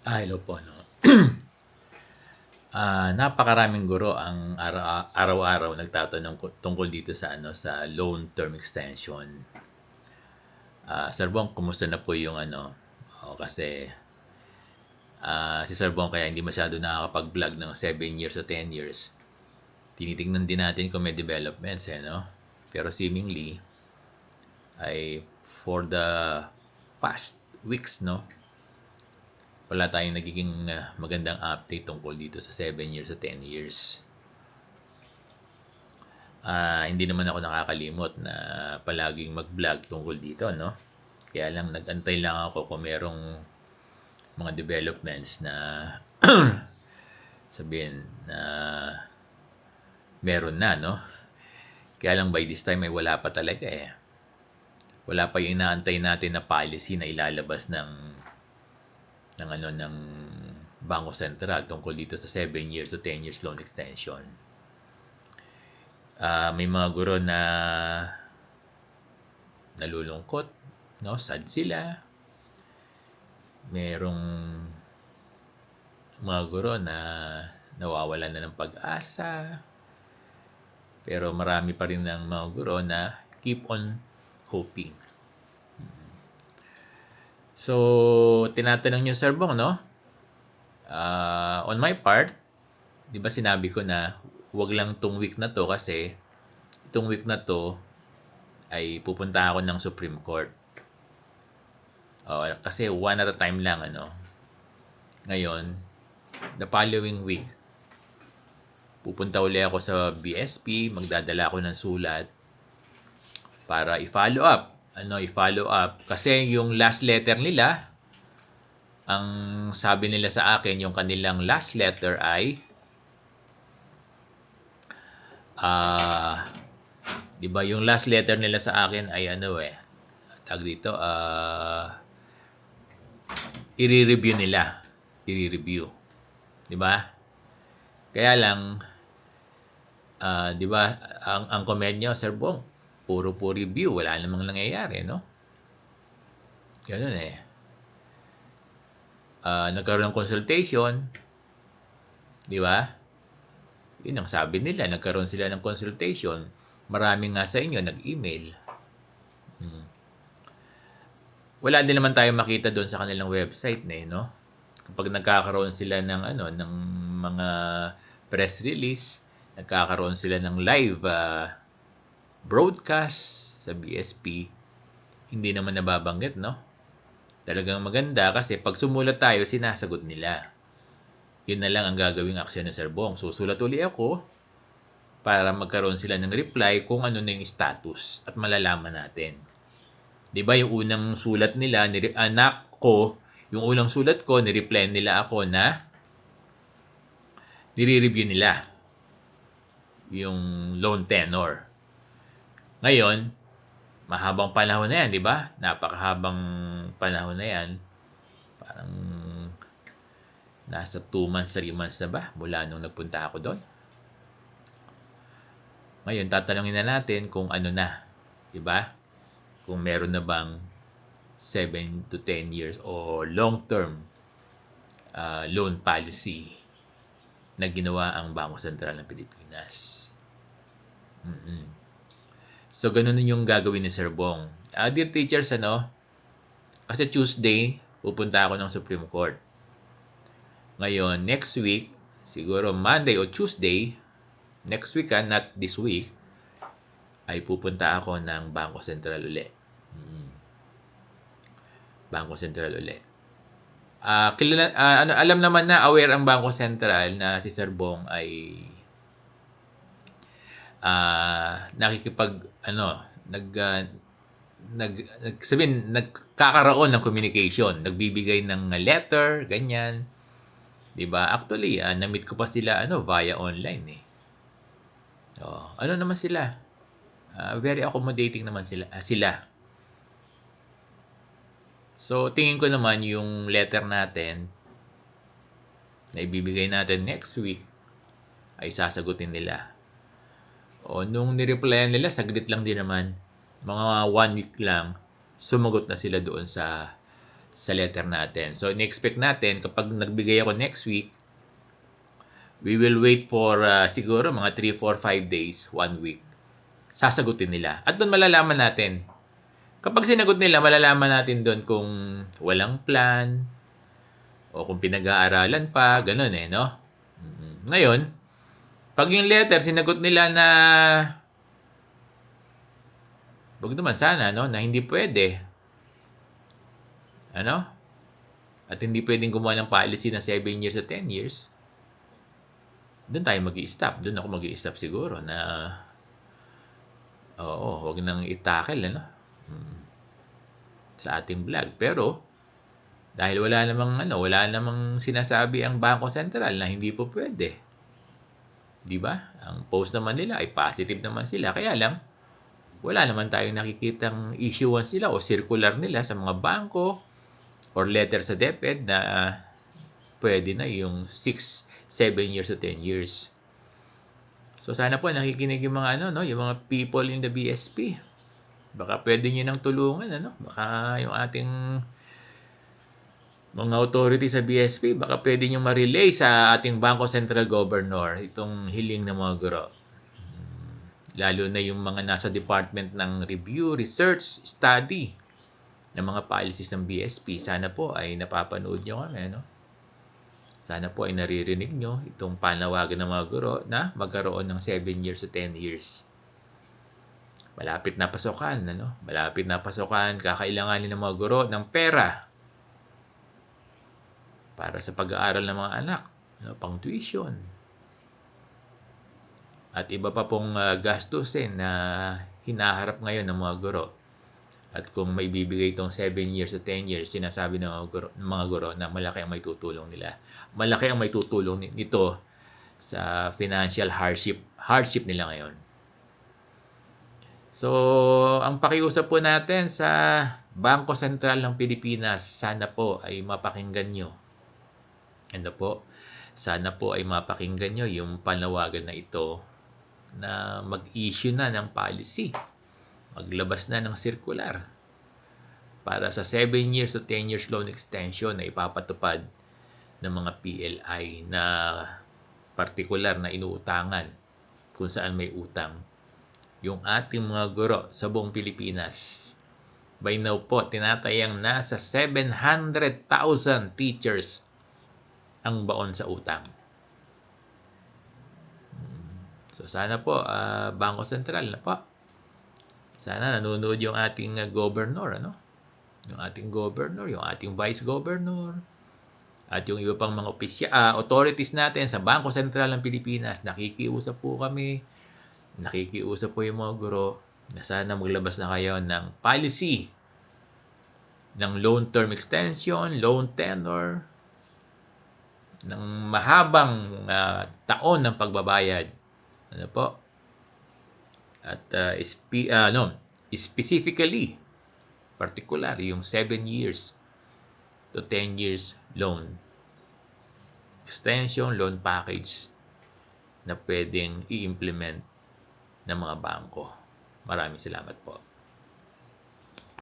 Hello po 'no. Napakaraming guro ang araw-araw nagtatanong tungkol dito sa sa loan term extension. Sir Bong, kumusta na po yung kasi si Sir Bong kaya hindi masyado nakakapag-vlog ng 7 years o 10 years. Tinitingnan din natin kung may developments 'no. Pero seemingly ay for the past weeks 'no, wala tayong nagiging magandang update tungkol dito sa 7 years o 10 years. Hindi naman ako nakakalimot na palaging mag-vlog tungkol dito, no? Kaya lang nag-antay lang ako kung merong mga developments na sabihin na meron na, no? Kaya lang by this time ay wala pa talaga eh. Wala pa yung inaantay natin na policy na ilalabas ng Bangko Sentral tungkol dito sa 7 years o 10 years loan extension. May mga guro na nalulungkot, no? Sad sila. Merong mga guro na nawawalan na ng pag-asa. Pero marami pa rin ng mga guro na keep on hoping. So, tinatanong nyo, Sir Bong, no? On my part, di ba sinabi ko na wag lang tong week na to kasi itong week na to ay pupunta ako ng Supreme Court. Kasi one at a time lang, Ngayon, the following week, pupunta uli ako sa BSP, magdadala ako ng sulat para i-follow up. I-follow up. Kasi yung last letter nila, ang sabi nila sa akin, yung kanilang last letter ay di ba yung last letter nila sa akin ay tag dito, i-review nila. I-review. Di ba? Kaya lang, di ba, ang comment nyo, Sir Bong, puro review, wala namang nangyayari, no? Ganun eh. Nagkaroon ng consultation, di ba? Yun ang sabi nila, nagkaroon sila ng consultation. Marami nga sa inyo nag-email. Wala din naman tayo makita doon sa kanilang website no? Kapag nagkakaroon sila ng ng mga press release, nagkakaroon sila ng live broadcast sa BSP, hindi naman nababanggit, no? Talagang maganda kasi pag sumulat tayo, sinasagot nila. Yun na lang ang gagawing aksyon ng Sir Bong. Susulat uli ako para magkaroon sila ng reply kung ano na yung status at malalaman natin. 'Di ba yung unang sulat nila, yung unang sulat ko, ni-reply nila ako na nire-review nila yung loan tenor. Ngayon, mahabang panahon na yan, di ba? Napakahabang panahon na yan. Parang nasa 2 months, 3 months na ba mula nung nagpunta ako doon. Ngayon, tatanungin na natin kung ano na, di ba? Kung meron na bang 7 to 10 years o long-term loan policy na ginawa ang Bangko Sentral ng Pilipinas. So, ganun yung gagawin ni Sir Bong. Dear teachers, kasi Tuesday, pupunta ako ng Supreme Court. Ngayon, next week, siguro Monday o Tuesday, next week not this week, ay pupunta ako ng Bangko Sentral ulit. Bangko Sentral ulit. Alam naman na aware ang Bangko Sentral na si Sir Bong ay nagkakaroon ng communication, nagbibigay ng letter, ganyan. 'Di ba? Actually, na-meet ko pa sila via online eh. Naman sila? Very accommodating naman sila. So, tingin ko naman yung letter natin na ibibigay natin next week ay sasagutin nila. Nung nireplyan nila, saglit lang din naman. Mga 1 week lang, sumagot na sila doon sa sa letter natin. So, in-expect natin kapag nagbigay ako next week, we will wait for siguro mga 3, 4, 5 days, 1 week. Sasagutin nila. At doon malalaman natin. Kapag sinagot nila, malalaman natin doon kung walang plan o kung pinag-aaralan pa, ganun no? Ngayon, pag yung letter, sinagot nila na wag naman sana, no? Na hindi pwede. Ano? At hindi pwedeng gumawa ng policy na 7 years o 10 years. Doon tayo mag-i-stop. Doon ako mag-i-stop siguro na wag nang i-tackle, ano? Sa ating vlog. Pero, dahil wala namang sinasabi ang Bangko Sentral na hindi po pwede. Di ba? Ang post naman nila ay positive naman sila. Kaya lang, wala naman tayong nakikitang issuance nila o circular nila sa mga bangko or letter sa DepEd na pwede na yung 6, 7 years o 10 years. So sana po nakikinig yung mga yung mga people in the BSP. Baka pwede niyo nang tulungan, Baka yung ating mga authority sa BSP, baka pwede niyo ma-relay sa ating Bangko Sentral Governor itong hiling ng mga guro. Lalo na yung mga nasa department ng review, research, study ng mga policies ng BSP. Sana po ay napapanood nyo kami, Sana po ay naririnig nyo itong panawagan ng mga guro na magkaroon ng 7 years to 10 years. Malapit na pasukan, Malapit na pasukan, kakailanganin ng mga guro ng pera para sa pag-aaral ng mga anak, pang tuition. At iba pa pong gastusin na hinaharap ngayon ng mga guro. At kung may bibigay itong 7 years to 10 years, sinasabi ng mga guro na malaki ang may tutulong nila. Malaki ang may tutulong nito sa financial hardship nila ngayon. So, ang pakiusap po natin sa Bangko Sentral ng Pilipinas, sana po ay mapakinggan nyo. Sana po ay mapakinggan nyo yung panawagan na ito na mag-issue na ng policy, maglabas na ng circular para sa 7 years to 10 years loan extension na ipapatupad ng mga PLI na partikular na inuutangan kung saan may utang yung ating mga guro sa buong Pilipinas. By now po, tinatayang nasa 700,000 teachers ang baon sa utang. So sana po, Bangko Sentral na po. Sana nanonood yung ating governor, Yung ating governor, yung ating vice governor, at yung iba pang mga authorities natin sa Bangko Sentral ng Pilipinas. Nakikiusap po kami, nakikiusap po yung mga guro na sana maglabas na kayo ng policy ng loan term extension, loan tenor, ng mahabang taon ng pagbabayad. At specifically, particular, yung 7 years to 10 years loan extension, loan package na pwedeng i-implement ng mga bangko. Maraming salamat po.